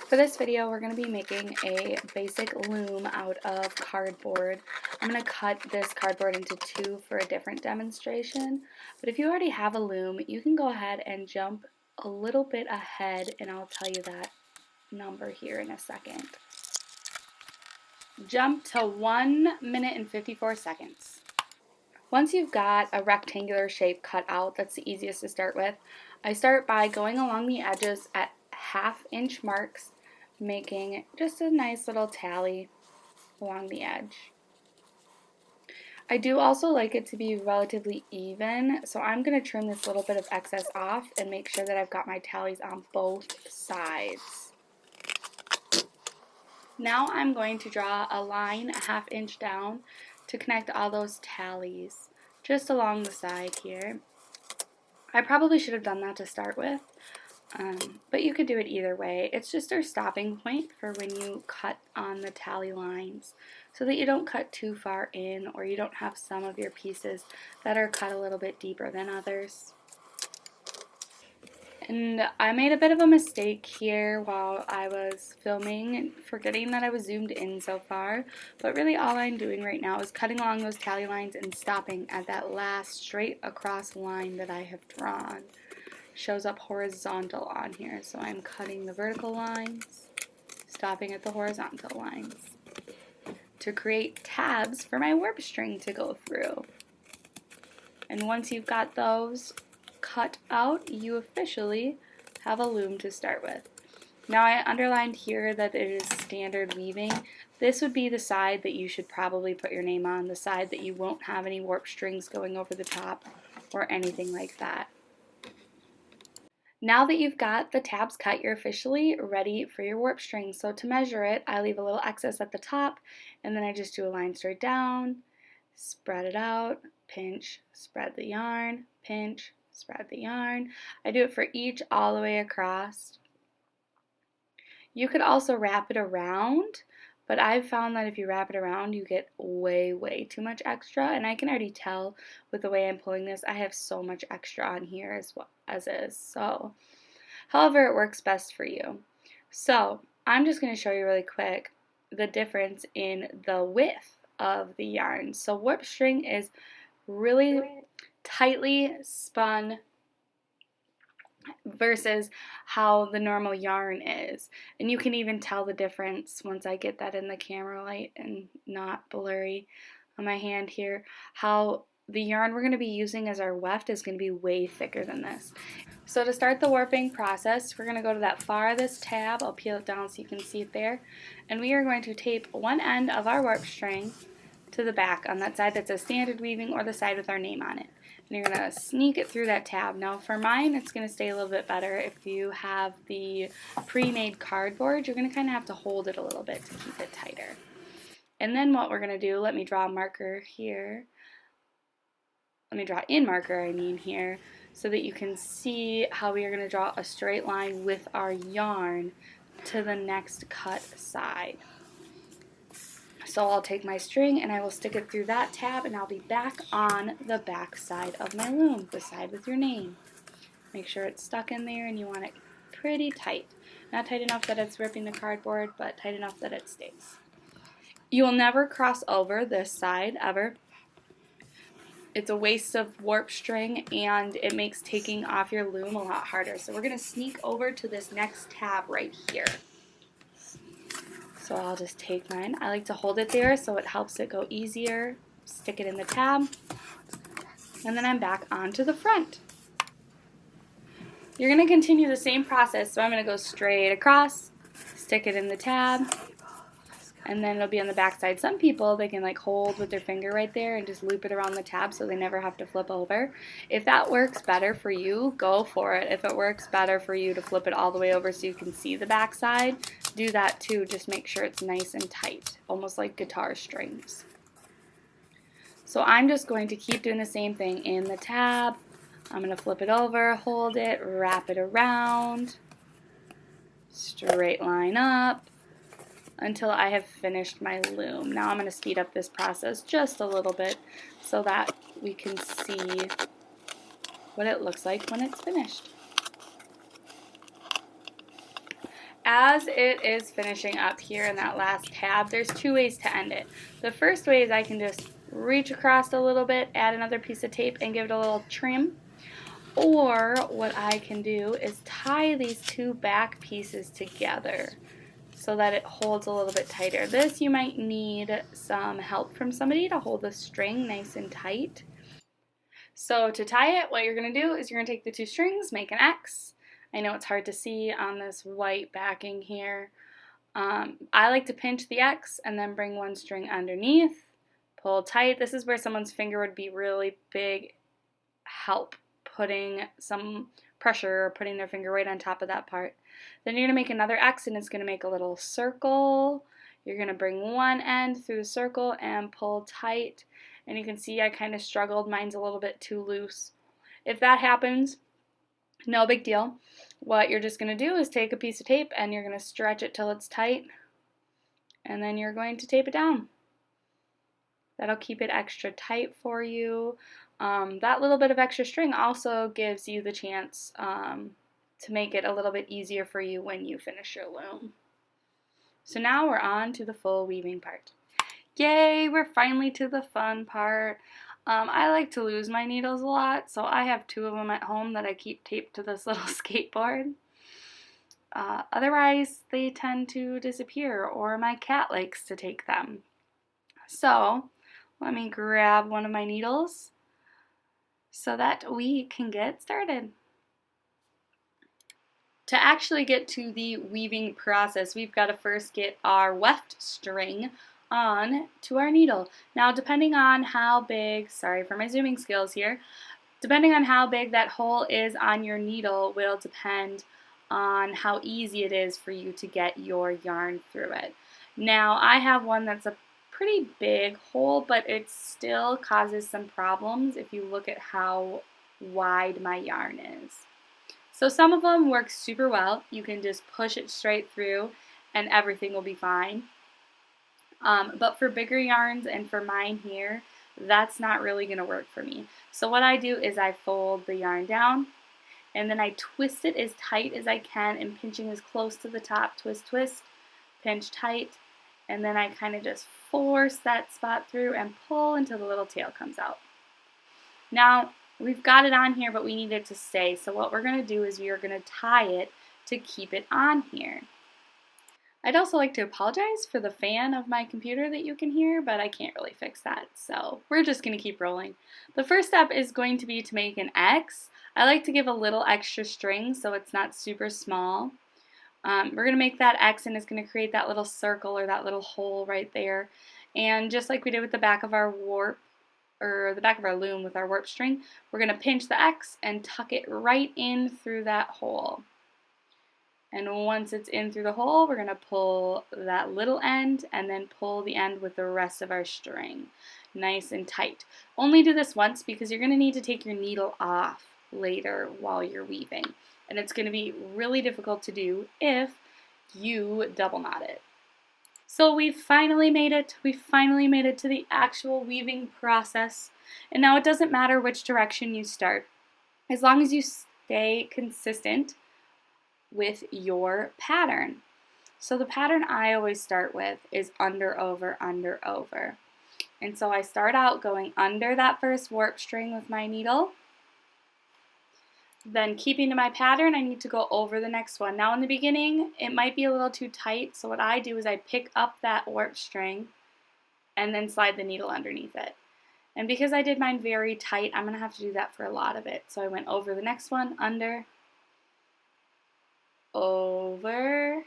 For this video, we're going to be making a basic loom out of cardboard. I'm going to cut this cardboard into two for a different demonstration, but if you already have a loom, you can go ahead and jump a little bit ahead, and I'll tell you that number here in a second. Jump to 1 minute and 54 seconds. Once you've got a rectangular shape cut out, that's the easiest to start with. I start by going along the edges at 1/2 inch marks, making just a nice little tally along the edge. I do also like it to be relatively even, so I'm going to trim this little bit of excess off and make sure that I've got my tallies on both sides. Now I'm going to draw a line 1/2 inch down to connect all those tallies just along the side here. I probably should have done that to start with, but you could do it either way. It's just our stopping point for when you cut on the tally lines so that you don't cut too far in or you don't have some of your pieces that are cut a little bit deeper than others. And I made a bit of a mistake here while I was filming, forgetting that I was zoomed in so far, but really all I'm doing right now is cutting along those tally lines and stopping at that last straight across line that I have drawn. Shows up horizontal on here, so I'm cutting the vertical lines, stopping at the horizontal lines to create tabs for my warp string to go through. And once you've got those cut out, you officially have a loom to start with. Now I underlined here that it is standard weaving. This would be the side that you should probably put your name on, the side that you won't have any warp strings going over the top or anything like that. Now that you've got the tabs cut, you're officially ready for your warp string. So to measure it, I leave a little excess at the top, and then I just do a line straight down, spread it out, pinch, spread the yarn, pinch, spread the yarn. I do it for each all the way across. You could also wrap it around, but I've found that if you wrap it around, you get way too much extra, and I can already tell with the way I'm pulling this, I have so much extra on here as is. So, however it works best for you. So, I'm just going to show you really quick the difference in the width of the yarn. So, warp string is really tightly spun versus how the normal yarn is, and you can even tell the difference once I get that in the camera light and not blurry on my hand here, how the yarn we're going to be using as our weft is going to be way thicker than this. So to start the warping process, we're going to go to that farthest tab. I'll peel it down so you can see it there, and we are going to tape one end of our warp string to the back on that side that's a standard weaving or the side with our name on it. And you're going to sneak it through that tab. Now for mine, it's going to stay a little bit better. If you have the pre-made cardboard, you're going to kind of have to hold it a little bit to keep it tighter. And then what we're going to do, let me draw a marker here. Let me draw in marker, I mean here, so that you can see how we are going to draw a straight line with our yarn to the next cut side. So I'll take my string and I will stick it through that tab, and I'll be back on the back side of my loom, the side with your name. Make sure it's stuck in there, and you want it pretty tight. Not tight enough that it's ripping the cardboard, but tight enough that it stays. You will never cross over this side ever. It's a waste of warp string, and it makes taking off your loom a lot harder. So we're going to sneak over to this next tab right here. So I'll just take mine. I like to hold it there so it helps it go easier. Stick it in the tab, and then I'm back onto the front. You're going to continue the same process, so I'm going to go straight across, stick it in the tab, and then it'll be on the back side. Some people, they can like hold with their finger right there and just loop it around the tab so they never have to flip over. If that works better for you, go for it. If it works better for you to flip it all the way over so you can see the back side, do that too. Just make sure it's nice and tight, almost like guitar strings. So I'm just going to keep doing the same thing in the tab. I'm going to flip it over, hold it, wrap it around, straight line up, until I have finished my loom. Now I'm going to speed up this process just a little bit so that we can see what it looks like when it's finished. as it is finishing up here in that last tab, there's two ways to end it. The first way is I can just reach across a little bit, add another piece of tape, and give it a little trim. Or what I can do is tie these two back pieces together so that it holds a little bit tighter. This you might need some help from somebody to hold the string nice and tight. So to tie it, what you're going to do is you're going to take the two strings, make an X. I know it's hard to see on this white backing here. I like to pinch the X and then bring one string underneath, pull tight. This is where someone's finger would be really big help putting some pressure or putting their finger right on top of that part. Then you're going to make another X and it's going to make a little circle. You're going to bring one end through the circle and pull tight. And you can see I kind of struggled. Mine's a little bit too loose. If that happens, no big deal. What you're just going to do is take a piece of tape and you're going to stretch it till it's tight. And then you're going to tape it down. That'll keep it extra tight for you. That little bit of extra string also gives you the chance to make it a little bit easier for you when you finish your loom. So now we're on to the full weaving part. Yay, we're finally to the fun part. I like to lose my needles a lot, so I have two of them at home that I keep taped to this little skateboard. Otherwise, they tend to disappear, or my cat likes to take them. So, let me grab one of my needles so that we can get started. To actually get to the weaving process, we've got to first get our weft string on to our needle. Now, depending on how big, sorry for my zooming skills here, depending on how big that hole is on your needle will depend on how easy it is for you to get your yarn through it. Now, I have one that's a pretty big hole, but it still causes some problems if you look at how wide my yarn is. So some of them work super well. You can just push it straight through and everything will be fine. But for bigger yarns and for mine here, that's not really going to work for me. So what I do is I fold the yarn down and then I twist it as tight as I can and pinching as close to the top, twist, twist, pinch tight, and then I kind of just force that spot through and pull until the little tail comes out. Now, we've got it on here, but we need it to stay. So what we're going to do is we are going to tie it to keep it on here. I'd also like to apologize for the fan of my computer that you can hear, but I can't really fix that. So we're just going to keep rolling. The first step is going to be to make an X. I like to give a little extra string so it's not super small. We're going to make that X and it's going to create that little circle or that little hole right there. And just like we did with the back of our warp, or the back of our loom with our warp string, we're going to pinch the X and tuck it right in through that hole. And once it's in through the hole, we're going to pull that little end and then pull the end with the rest of our string. Nice and tight. Only do this once because you're going to need to take your needle off later while you're weaving. And it's going to be really difficult to do if you double knot it. So we've finally made it. We finally made it to the actual weaving process. And now it doesn't matter which direction you start. As long as you stay consistent with your pattern. So the pattern I always start with is under, over, under, over. And so I start out going under that first warp string with my needle. Then keeping to my pattern, I need to go over the next one. Now in the beginning, it might be a little too tight, so what I do is I pick up that warp string and then slide the needle underneath it. And because I did mine very tight, I'm going to have to do that for a lot of it. So I went over the next one, under, over,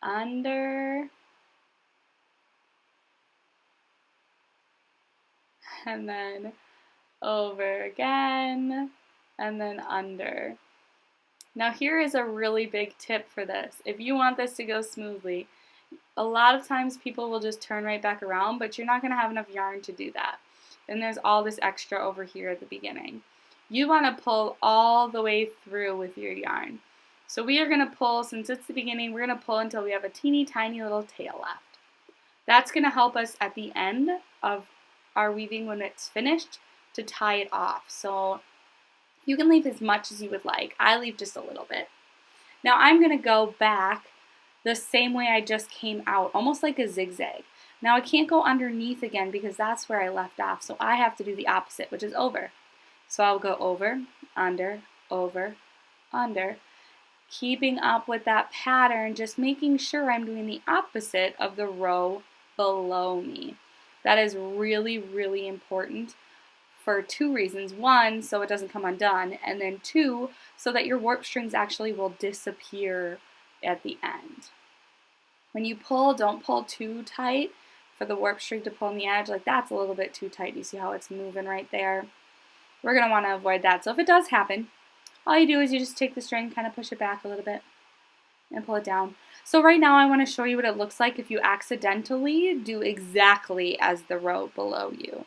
under, and then over again, and then under. Now here is a really big tip for this. If you want this to go smoothly, a lot of times people will just turn right back around, but you're not going to have enough yarn to do that. And there's all this extra over here at the beginning. You want to pull all the way through with your yarn. So we are going to pull, since it's the beginning, we're going to pull until we have a teeny tiny little tail left. That's going to help us at the end of our weaving when it's finished to tie it off. So you can leave as much as you would like. I leave just a little bit. Now I'm going to go back the same way I just came out, almost like a zigzag. Now I can't go underneath again because that's where I left off, so I have to do the opposite, which is over. So I'll go over, under, keeping up with that pattern, just making sure I'm doing the opposite of the row below me. That is really, really important for two reasons. One, so it doesn't come undone, and then two, so that your warp strings actually will disappear at the end. When you pull, don't pull too tight for the warp string to pull on the edge. Like that's a little bit too tight. You see how it's moving right there? We're going to want to avoid that. So if it does happen, all you do is you just take the string, kind of push it back a little bit, and pull it down. So right now I want to show you what it looks like if you accidentally do exactly as the row below you.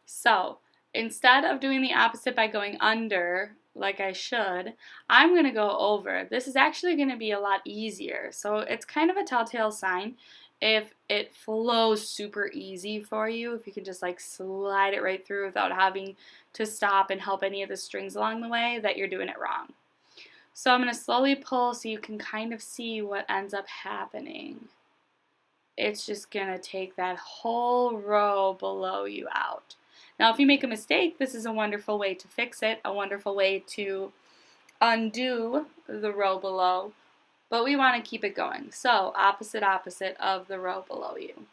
So instead of doing the opposite by going under, like I should, I'm going to go over. This is actually going to be a lot easier. So it's kind of a telltale sign if it flows super easy for you, if you can just like slide it right through without having to stop and help any of the strings along the way, that you're doing it wrong. So I'm going to slowly pull so you can kind of see what ends up happening. It's just going to take that whole row below you out. Now, if you make a mistake, this is a wonderful way to fix it, a wonderful way to undo the row below, but we want to keep it going. So, opposite of the row below you.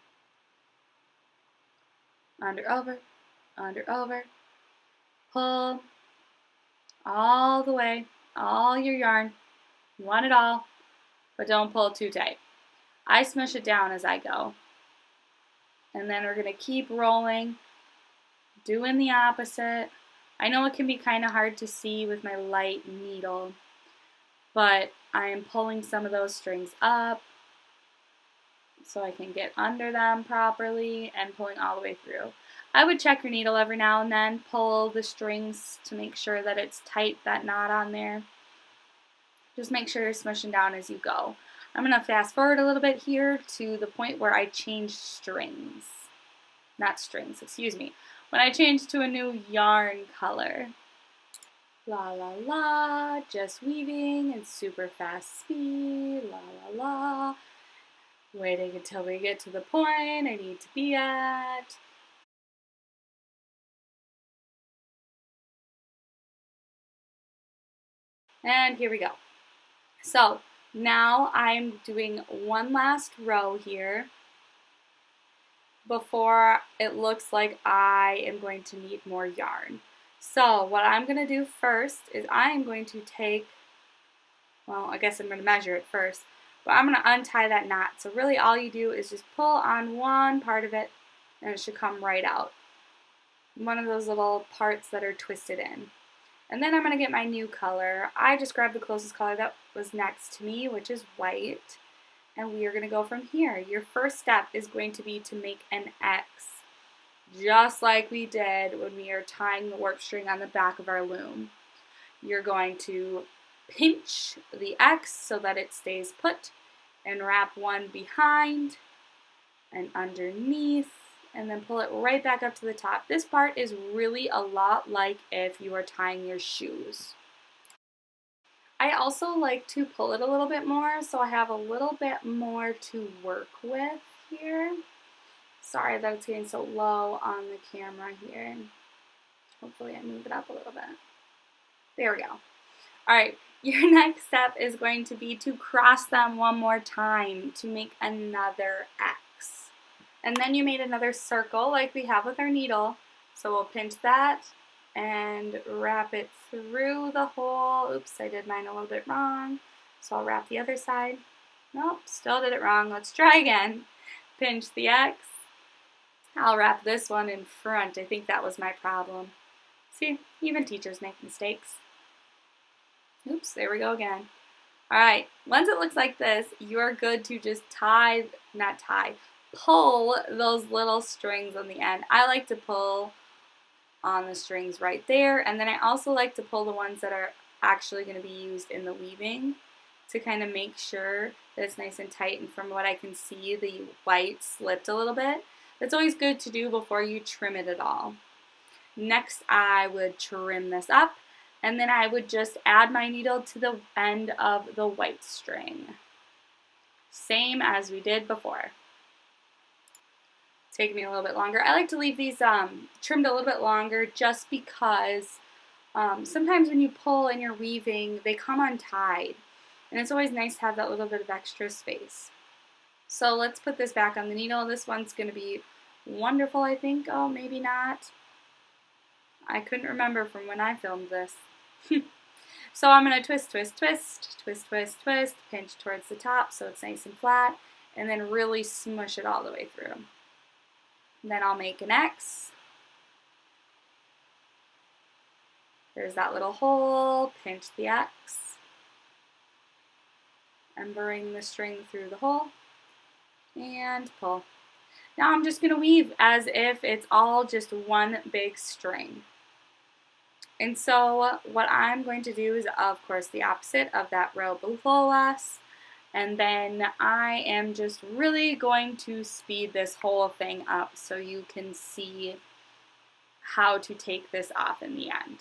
Under, over, pull, all the way, all your yarn. You want it all, but don't pull too tight. I smush it down as I go. And then we're going to keep rolling, doing the opposite. I know it can be kind of hard to see with my light needle, but I am pulling some of those strings up so I can get under them properly and pulling all the way through. I would check your needle every now and then, pull the strings to make sure that it's tight, that knot on there. Just make sure you're smushing down as you go. I'm going to fast forward a little bit here to the point where I change strings. Not strings, excuse me. When I change to a new yarn color. La la la, just weaving in super fast speed. La la la. Waiting until we get to the point I need to be at. And here we go. So now I'm doing one last row here before it looks like I am going to need more yarn. So what I'm going to do first is I am going to take, well, I guess I'm going to measure it first, but I'm going to untie that knot. So really all you do is just pull on one part of it and it should come right out. One of those little parts that are twisted in. And then I'm going to get my new color. I just grabbed the closest color that was next to me, which is white. And we are going to go from here. Your first step is going to be to make an X, just like we did when we are tying the warp string on the back of our loom. You're going to pinch the X so that it stays put and wrap one behind and underneath and then pull it right back up to the top. This part is really a lot like if you are tying your shoes. I also like to pull it a little bit more, so I have a little bit more to work with here. Sorry that it's getting so low on the camera here. Hopefully I move it up a little bit. There we go. Alright, your next step is going to be to cross them one more time to make another X. And then you made another circle like we have with our needle. So we'll pinch that and wrap it through the hole. Oops, I did mine a little bit wrong. So I'll wrap the other side. Nope, still did it wrong. Let's try again. Pinch the X. I'll wrap this one in front. I think that was my problem. See, even teachers make mistakes. Oops, there we go again. Alright, once it looks like this, you're good to just pull those little strings on the end. I like to pull on the strings right there, and then I also like to pull the ones that are actually going to be used in the weaving to kind of make sure that it's nice and tight, and from what I can see, the white slipped a little bit. That's always good to do before you trim it at all. Next, I would trim this up, And then I would just add my needle to the end of the white string. Same as we did before. Take me a little bit longer. I like to leave these trimmed a little bit longer just because sometimes when you pull and you're weaving, they come untied. And it's always nice to have that little bit of extra space. So let's put this back on the needle. This one's going to be wonderful, I think. Oh, maybe not. I couldn't remember from when I filmed this. So I'm going to twist, twist, twist, twist, twist, twist, pinch towards the top so it's nice and flat, and then really smush it all the way through. Then I'll make an X. There's that little hole, pinch the X, and bring the string through the hole, and pull. Now I'm just going to weave as if it's all just one big string. And so what I'm going to do is, of course, the opposite of that row below us. And then I am just really going to speed this whole thing up so you can see how to take this off in the end.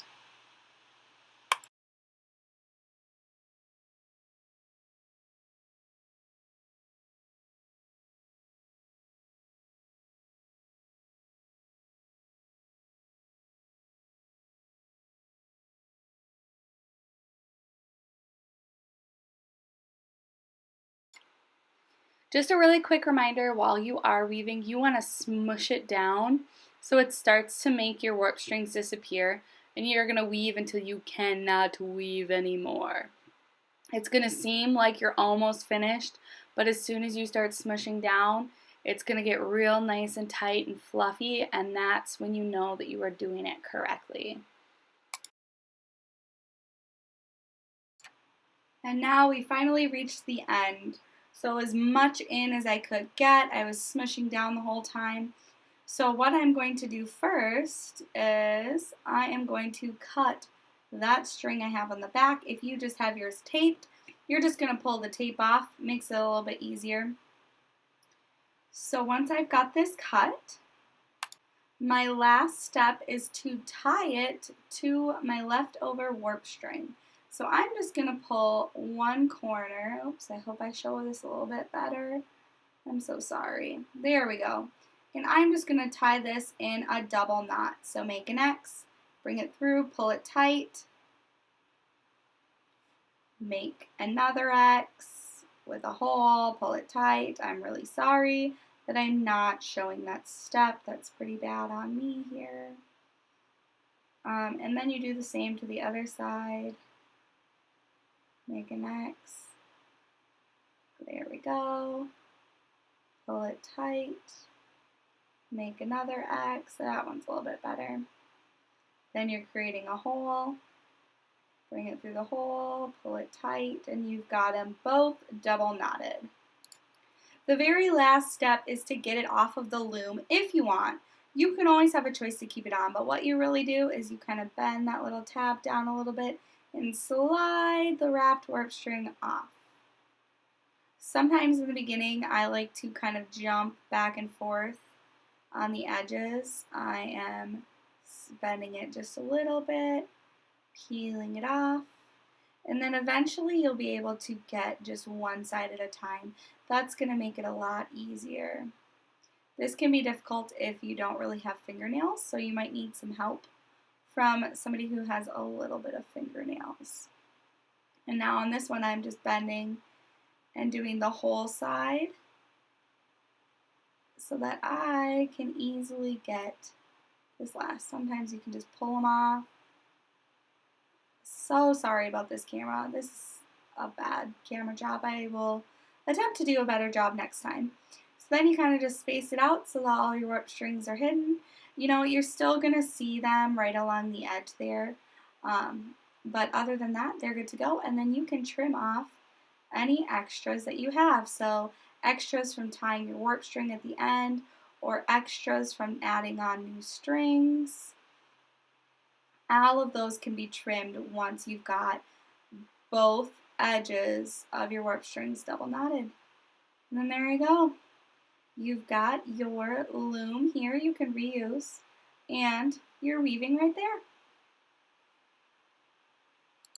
Just a really quick reminder, while you are weaving, you want to smush it down so it starts to make your warp strings disappear, and you're going to weave until you cannot weave anymore. It's going to seem like you're almost finished, but as soon as you start smushing down, it's going to get real nice and tight and fluffy, and that's when you know that you are doing it correctly. And now we finally reached the end. So as much in as I could get, I was smushing down the whole time. So what I'm going to do first is I am going to cut that string I have on the back. If you just have yours taped, you're just going to pull the tape off. Makes it a little bit easier. So once I've got this cut, my last step is to tie it to my leftover warp string. So I'm just going to pull one corner. Oops, I hope I show this a little bit better. I'm so sorry. There we go. And I'm just going to tie this in a double knot. So make an X, bring it through, pull it tight, make another X with a hole, pull it tight. I'm really sorry that I'm not showing that step. That's pretty bad on me here. And then you do the same to the other side. Make an X. There we go. Pull it tight. Make another X. That one's a little bit better. Then you're creating a hole. Bring it through the hole, pull it tight, and you've got them both double knotted. The very last step is to get it off of the loom if you want. You can always have a choice to keep it on, but what you really do is you kind of bend that little tab down a little bit and slide the wrapped warp string off. Sometimes in the beginning I like to kind of jump back and forth on the edges. I am bending it just a little bit, peeling it off, and then eventually you'll be able to get just one side at a time. That's going to make it a lot easier. This can be difficult if you don't really have fingernails, so you might need some help from somebody who has a little bit of fingernails. And now on this one I'm just bending and doing the whole side so that I can easily get this last. Sometimes you can just pull them off. So sorry about this camera. This is a bad camera job. I will attempt to do a better job next time. So then you kind of just space it out so that all your warp strings are hidden. You know, you're still going to see them right along the edge there. But other than that, they're good to go. And then you can trim off any extras that you have. So extras from tying your warp string at the end, or extras from adding on new strings. All of those can be trimmed once you've got both edges of your warp strings double knotted. And then there you go. You've got your loom here you can reuse, and your weaving right there.